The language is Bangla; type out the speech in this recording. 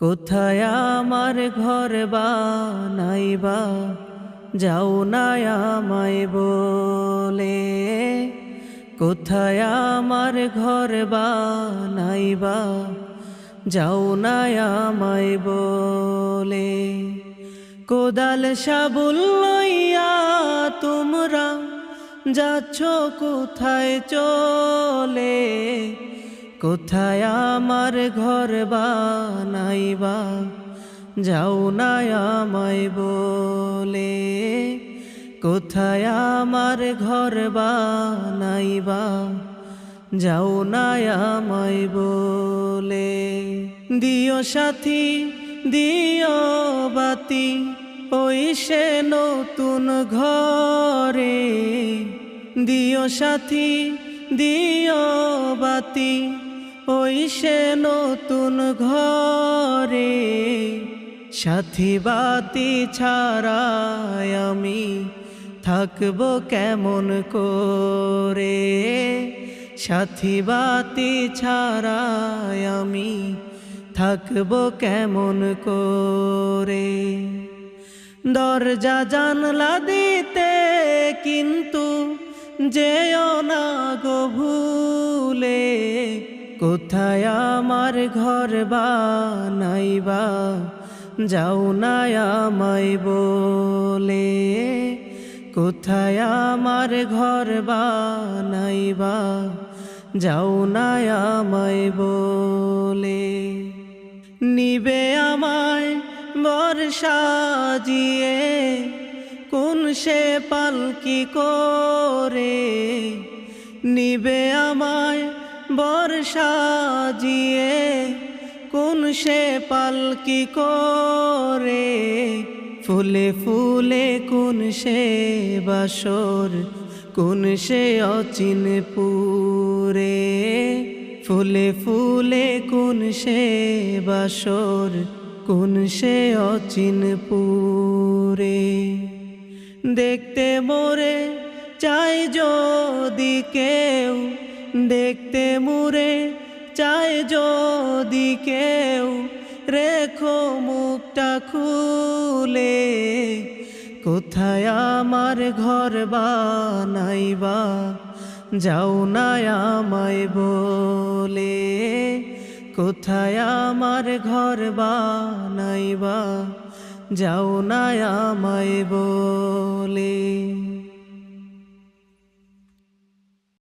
কোথায় আমার ঘর বানাইবা যাও না আমায় বলে। কোথায় আমার ঘর বানাইবা যাও না আমায় বলে। কোদাল শাবল লইয়া তোমরা যাচ্ছ কোথায় চলে। কোথায় আমার ঘর বানাইবা যাও না আমায় বলে। কোথায় আমার ঘর বানাইবা যাও না আমায় বলে। দিও সাথী দিও বাতি ওই সে নতুন ঘরে। দিও সাথী দিও বাতি ওই সে নতুন ঘরে। সাথী বাতি ছাড়া আমি থাকবো কেমন করে। সাথী বাতি ছাড়া আমি থাকবো কেমন করে। দরজা জানলা দিতে কিন্তু যেও না গো ভুলে। কোথায় আমার ঘর বানাইবা যাও না আমায় বলে। কোথায় আমার ঘর বানাইবা যাও না আমায় বলে। নিবে আমায় বর্ষা জিয়ে কোন সে পালকি করে। নিবে আমায় বর্ষা জিয়ে কোন সে পালকি করে। ফুলে ফুলে কোন সে বাসর কোন সে অচিন পুরে। ফুলে ফুলে কোন সে বাসর কোন সে অচিন পুরে। দেখতে মোরে চাই যদি কেউ, দেখতে মোরে চাই যদি কেউ, রেখো মুখটা খুলে। কোথায় আমার ঘর বানাইবা যাও না আমায় বলে। কোথায় আমার ঘর বানাইবা যাও না আমায় বলে।